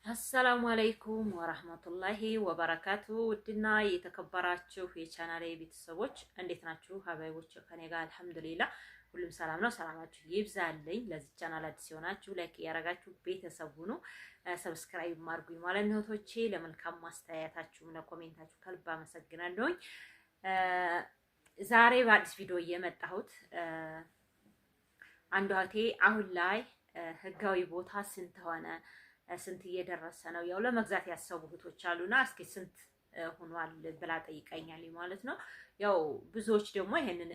አሰላሙ አለይኩም ወራህመቱላሂ ወበረካቱ። ውድና የተከበራችሁ የቻናሌ ቤተሰቦች እንዴት ናችሁ? ሀባይቦች ከኔ ጋር አልሐምዱሊላህ ሁሉም ሰላም ነው። ሰላማችሁ ይብዛልኝ። ለዚህ ቻናል አዲስ የሆናችሁ ላይክ ያረጋችሁ ቤተሰብ ሁኑ፣ ሰብስክራይብ ማድርጉኝ ማለት ነው። እህቶቼ ለመልካም ማስተያየታችሁ ለኮሜንታችሁ ከልብ አመሰግናለሁኝ። ዛሬ በአዲስ ቪዲዮ እየመጣሁት አንዷ እህቴ አሁን ላይ ህጋዊ ቦታ ስንት ሆነ ስንት እየደረሰ ነው? ያው ለመግዛት ያሰቡ እህቶች አሉና እስኪ ስንት ሆኗል ብላ ጠይቀኛል ማለት ነው። ያው ብዙዎች ደግሞ ይሄንን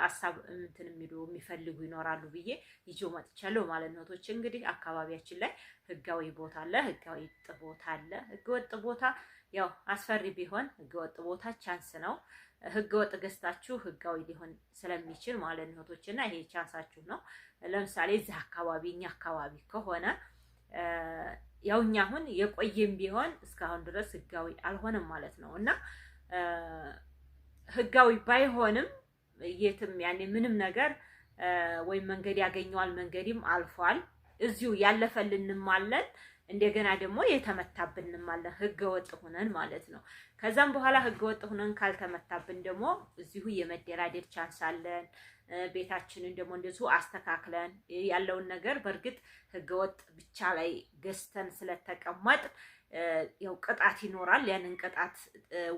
ሐሳብ እንትን የሚፈልጉ ይኖራሉ ብዬ ይዤው መጥቻለሁ ማለት ነው። እህቶች እንግዲህ አካባቢያችን ላይ ህጋዊ ቦታ አለ፣ ህጋዊ ወጥ ቦታ አለ። ህገወጥ ቦታ ያው አስፈሪ ቢሆን ህገወጥ ቦታ ቻንስ ነው። ህገወጥ ገዝታችሁ ህጋዊ ሊሆን ስለሚችል ማለት ነው እህቶችና ይሄ ቻንሳችሁ ነው። ለምሳሌ እዚህ አካባቢ እኛ አካባቢ ከሆነ ያው እኛ አሁን የቆየም ቢሆን እስካሁን ድረስ ህጋዊ አልሆነም ማለት ነው። እና ህጋዊ ባይሆንም የትም ያኔ ምንም ነገር ወይም መንገድ ያገኘዋል መንገድም አልፏል። እዚሁ ያለፈልንም አለን እንደገና ደግሞ የተመታብንም አለን ህገወጥ ሆነን ማለት ነው። ከዛም በኋላ ህገወጥ ሆነን ካልተመታብን ደግሞ እዚሁ የመደራደር ቻንስ አለን። ቤታችንን ደግሞ እንደዚሁ አስተካክለን ያለውን ነገር በእርግጥ ህገወጥ ብቻ ላይ ገዝተን ስለተቀመጥ ያው ቅጣት ይኖራል። ያንን ቅጣት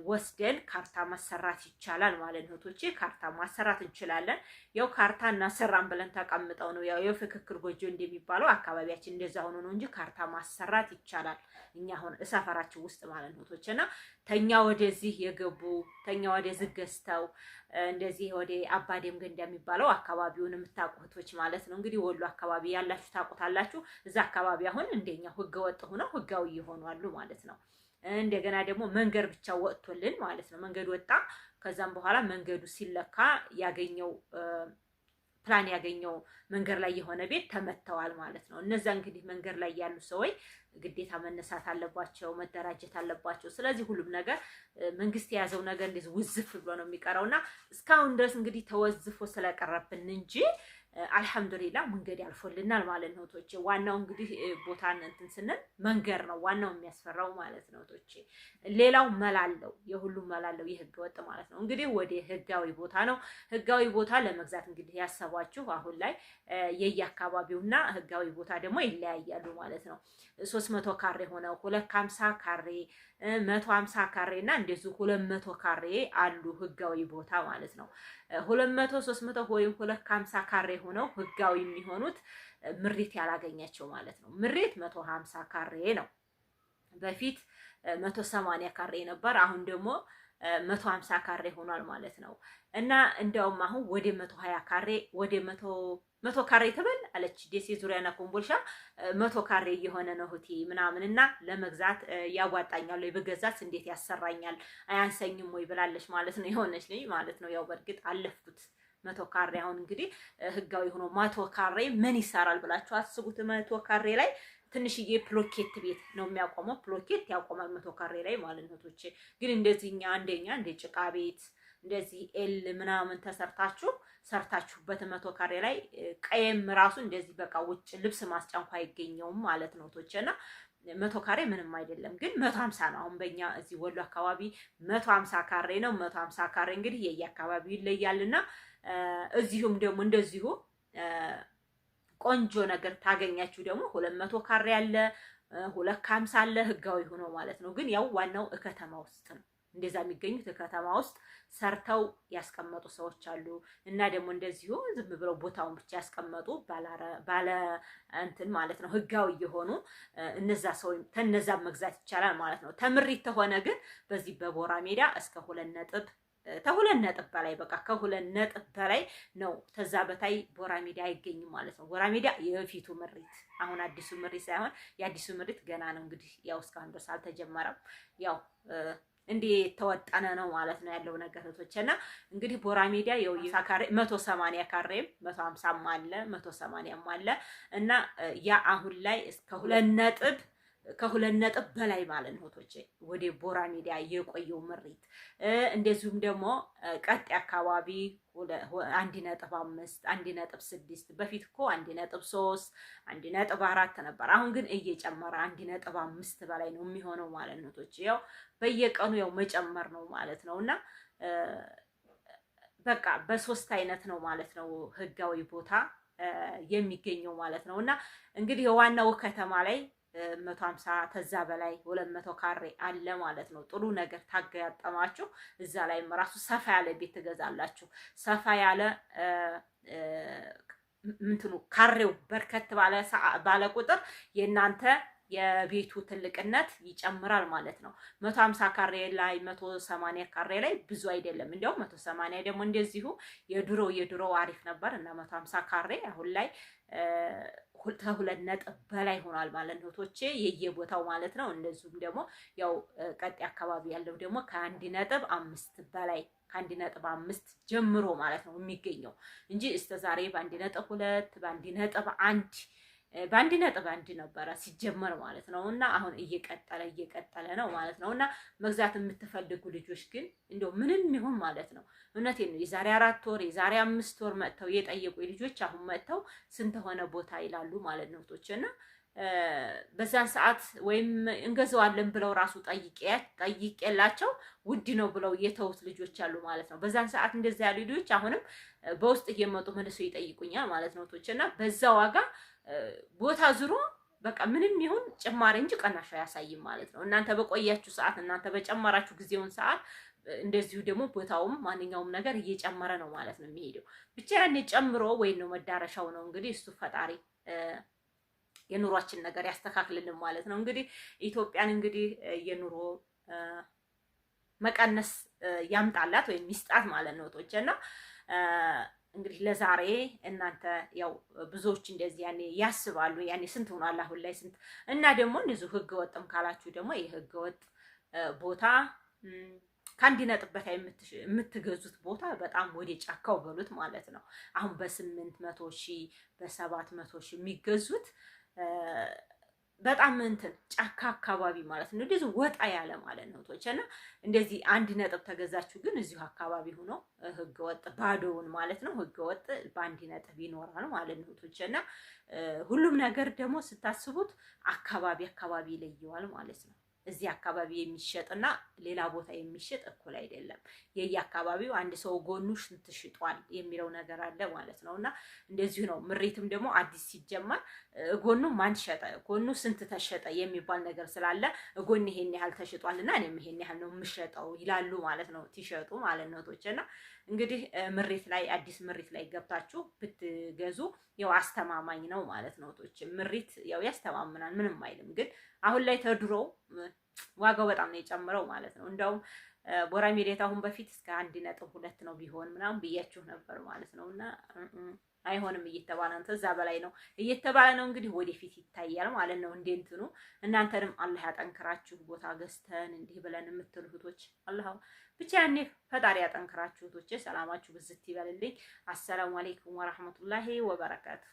ወስደን ካርታ ማሰራት ይቻላል ማለት ነው። እህቶቼ ካርታ ማሰራት እንችላለን። ያው ካርታ እናሰራን ብለን ተቀምጠው ነው ያው የፍክክር ጎጆ እንደሚባለው አካባቢያችን እንደዛ ሆኖ ነው እንጂ ካርታ ማሰራት ይቻላል። እኛ አሁን እሰፈራችን ውስጥ ማለት ነው እህቶቼና ተኛ ወደዚህ የገቡ ተኛ ወደዚህ ገዝተው እንደዚህ ወደ አባዴም ገንዳ የሚባለው አካባቢውን የምታውቁ እህቶች ማለት ነው። እንግዲህ ወሎ አካባቢ ያላችሁ ታውቁታላችሁ። እዛ አካባቢ አሁን እንደኛ ህገወጥ ሆነው ህጋዊ ይሆናሉ ማለት ነው። እንደገና ደግሞ መንገድ ብቻ ወጥቶልን ማለት ነው። መንገድ ወጣ። ከዛም በኋላ መንገዱ ሲለካ ያገኘው ፕላን ያገኘው መንገድ ላይ የሆነ ቤት ተመተዋል ማለት ነው። እነዛ እንግዲህ መንገድ ላይ ያሉ ሰዎች ግዴታ መነሳት አለባቸው፣ መደራጀት አለባቸው። ስለዚህ ሁሉም ነገር መንግስት የያዘው ነገር እንደዚህ ውዝፍ ብሎ ነው የሚቀረውና እስካሁን ድረስ እንግዲህ ተወዝፎ ስለቀረብን እንጂ አልሐምዱሊላህ መንገድ ያልፎልናል ማለት ነው እህቶቼ። ዋናው እንግዲህ ቦታን እንትን ስንል መንገድ ነው ዋናው የሚያስፈራው ማለት ነው እህቶቼ። ሌላው መላለው የሁሉም መላለው የህገ ወጥ ማለት ነው። እንግዲህ ወደ ህጋዊ ቦታ ነው። ህጋዊ ቦታ ለመግዛት እንግዲህ ያሰባችሁ አሁን ላይ የየአካባቢውና ህጋዊ ቦታ ደግሞ ይለያያሉ ማለት ነው። 300 ካሬ ሆነው 250 ካሬ 150 ካሬ እና እንደዚሁ 200 ካሬ አሉ ህጋዊ ቦታ ማለት ነው። 200 300 ወይም 250 ካሬ ሆነው ህጋዊ የሚሆኑት ምሪት ያላገኛቸው ማለት ነው። ምሪት 150 ካሬ ነው። በፊት 180 ካሬ ነበር። አሁን ደግሞ 150 ካሬ ሆኗል ማለት ነው። እና እንደውም አሁን ወደ 120 ካሬ ወደ 100 ካሬ ትበል አለች ደሴ ዙሪያና ኮምቦልሻ 100 ካሬ እየሆነ ነው እህቴ ምናምን እና ለመግዛት ያዋጣኛል ወይ በገዛት እንዴት ያሰራኛል አያንሰኝም ወይ ብላለች ማለት ነው። የሆነች ልጅ ማለት ነው። ያው በእርግጥ አለፍኩት 100 ካሬ አሁን እንግዲህ ህጋዊ ሆኖ 100 ካሬ ምን ይሰራል ብላችሁ አስቡት። 100 ካሬ ላይ ትንሽዬ ፕሎኬት ቤት ነው የሚያቆመው። ፕሎኬት ያቆማል 100 ካሬ ላይ ማለት ነው እህቶቼ። ግን እንደዚህኛ አንደኛ እንደ ጭቃ ቤት እንደዚህ ኤል ምናምን ሰርታችሁበት 100 ካሬ ላይ ቀየም ራሱ እንደዚህ በቃ ውጭ ልብስ ማስጫ እንኳን አይገኘውም ማለት ነው እህቶቼና 100 ካሬ ምንም አይደለም። ግን 150 ነው። አሁን በእኛ እዚህ ወሎ አካባቢ 150 ካሬ ነው። 150 ካሬ እንግዲህ የየአካባቢው ይለያልና እዚሁም ደግሞ እንደዚሁ ቆንጆ ነገር ታገኛችሁ ደግሞ 200 ካሬ አለ፣ 250 አለ ህጋዊ ሆኖ ማለት ነው። ግን ያው ዋናው ከተማ ውስጥ ነው እንደዛ የሚገኙት ከተማ ውስጥ ሰርተው ያስቀመጡ ሰዎች አሉ። እና ደግሞ እንደዚሁ ዝም ብለው ቦታውን ብቻ ያስቀመጡ ባለ እንትን ማለት ነው ህጋዊ የሆኑ እነዛ ሰው ተነዛ መግዛት ይቻላል ማለት ነው። ተምሪት ተሆነ ግን በዚህ በቦራ ሜዳ እስከ 2 ነጥብ በላይ በቃ ከ2 ነጥብ በላይ ነው። ተዛ በታይ ቦራ ሜዳ አይገኝም ማለት ነው። ቦራ ሜዳ የፊቱ ምሪት አሁን አዲሱ ምሪት ሳይሆን የአዲሱ ምሪት ገና ነው እንግዲህ ያው እስካሁን ድረስ አልተጀመረም። ያው እንዴ ተወጣነ ነው ማለት ነው ያለው ነገር እህቶቼና እንግዲህ ቦራ ሜዳ ያው ካሬ 180 ካሬም 150 አለ 180 አለ እና ያ አሁን ላይ እስከ 2 ነጥብ ከሁለት ነጥብ በላይ ማለት ነው ቶቼ ወደ ቦራ ሜዳ የቆየው ምሪት። እንደዚሁም ደግሞ ቀጤ አካባቢ 1.5 1.6 በፊት እኮ 1.3 1.4 ነበር። አሁን ግን እየጨመረ 1.5 በላይ ነው የሚሆነው ማለት ነው ቶቼ። ያው በየቀኑ ያው መጨመር ነው ማለት ነውና በቃ በሶስት አይነት ነው ማለት ነው ህጋዊ ቦታ የሚገኘው ማለት ነውና እንግዲህ የዋናው ከተማ ላይ 150 ተዛ በላይ 200 ካሬ አለ ማለት ነው። ጥሩ ነገር ታጋጠማችሁ እዛ ላይም ራሱ ሰፋ ያለ ቤት ትገዛላችሁ። ሰፋ ያለ ምንትኑ ካሬው በርከት ባለ ቁጥር የናንተ የቤቱ ትልቅነት ይጨምራል ማለት ነው። 150 ካሬ ላይ 180 ካሬ ላይ ብዙ አይደለም። እንዲያውም 180 ደግሞ እንደዚሁ የድሮ አሪፍ ነበር እና 150 ካሬ አሁን ላይ ከሁለት ነጥብ በላይ ሆኗል ማለት ነው ቶቼ የየቦታው ማለት ነው። እንደዚሁም ደግሞ ያው ቀጤ አካባቢ ያለው ደግሞ ከ1.5 በላይ ከ1.5 ጀምሮ ማለት ነው የሚገኘው እንጂ እስከዛሬ በ1.2 በ1.1 ነበረ ሲጀመር ማለት ነው። እና አሁን እየቀጠለ ነው ማለት ነው። እና መግዛት የምትፈልጉ ልጆች ግን እንደው ምንም ይሁን ማለት ነው እውነቴን ነው የዛሬ 4 ወር የዛሬ 5 ወር መጥተው የጠየቁ ልጆች አሁን መጥተው ስንት ሆነ ቦታ ይላሉ ማለት ነው ቶችና በዛን ሰዓት ወይም እንገዛዋለን ብለው ራሱ ጠይቄላቸው ውድ ነው ብለው የተውት ልጆች አሉ ማለት ነው። በዛን ሰዓት እንደዛ ያሉ ልጆች አሁንም በውስጥ እየመጡ መልሰው ይጠይቁኛል ማለት ነው ቶችና በዛ ዋጋ ቦታ ዙሮ በቃ ምንም ይሁን ጭማሪ እንጂ ቀናሽ አያሳይም ማለት ነው። እናንተ በቆያችሁ ሰዓት እናንተ በጨመራችሁ ጊዜውን ሰዓት እንደዚሁ ደግሞ ቦታውም ማንኛውም ነገር እየጨመረ ነው ማለት ነው የሚሄደው። ብቻ ያኔ ጨምሮ ወይ ነው መዳረሻው ነው እንግዲህ እሱ ፈጣሪ የኑሯችን ነገር ያስተካክልልን ማለት ነው። እንግዲህ ኢትዮጵያን እንግዲህ የኑሮ መቀነስ ያምጣላት ወይም ይስጣት ማለት ነው ቶቼና እንግዲህ ለዛሬ እናንተ ያው ብዙዎች እንደዚህ ያኔ ያስባሉ ያኔ ስንት ሆኗል አሁን ላይ ስንት እና ደግሞ እንደዚሁ ህገ ወጥም ካላችሁ ደግሞ የህገ ወጥ ቦታ ከአንድ ነጥብ በላይ የምትገዙት ቦታ በጣም ወደ ጫካው በሉት ማለት ነው። አሁን በ800,000 በ700,000 የሚገዙት በጣም እንትን ጫካ አካባቢ ማለት ነው። እንደዚህ ወጣ ያለ ማለት ነው ቶቼና እንደዚህ 1 ነጥብ ተገዛችሁ ግን እዚሁ አካባቢ ሆኖ ህገወጥ ባዶውን ማለት ነው ህገወጥ በ1 ነጥብ ይኖራል ማለት ነው ቶቼና ሁሉም ነገር ደግሞ ስታስቡት አካባቢ ይለየዋል ማለት ነው። እዚህ አካባቢ የሚሸጥና ሌላ ቦታ የሚሸጥ እኩል አይደለም። የየአካባቢው አንድ ሰው ጎኑ ስንት ሽጧል የሚለው ነገር አለ ማለት ነውና እንደዚሁ ነው። ምሪትም ደግሞ አዲስ ሲጀመር ጎኑ ማን ሸጠ ጎኑ ስንት ተሸጠ የሚባል ነገር ስላለ ጎን ይሄን ያህል ተሽጧልና እኔም ይሄን ያህል ነው የምሸጠው ይላሉ ማለት ነው ትሸጡ ማለት ነው ቶቼና እንግዲህ ምሪት ላይ አዲስ ምሪት ላይ ገብታችሁ ብትገዙ ያው አስተማማኝ ነው ማለት ነው ቶቼ። ምሪት ያው ያስተማምናል ምንም አይልም። ግን አሁን ላይ ተድሮ ዋጋው በጣም ነው የጨመረው ማለት ነው። እንደውም ቦራ ሜዳ አሁን በፊት እስከ 1.2 ነው ቢሆን ምናምን ብያችሁ ነበር ማለት ነውና አይሆንም እየተባለ ነው ተዛ በላይ ነው እየተባለ ነው። እንግዲህ ወደፊት ይታያል ማለት ነው። እንደንትኑ እናንተንም አላህ ያጠንክራችሁ ቦታ ገዝተን እንዲህ ብለን የምትሉ እህቶች አላህ ብቻ ያኔ ፈጣሪ ያጠንክራችሁ እህቶች። ሰላማችሁ ብዝት ይበልልኝ። አሰላሙ አለይኩም ወራህመቱላሂ ወበረካቱ።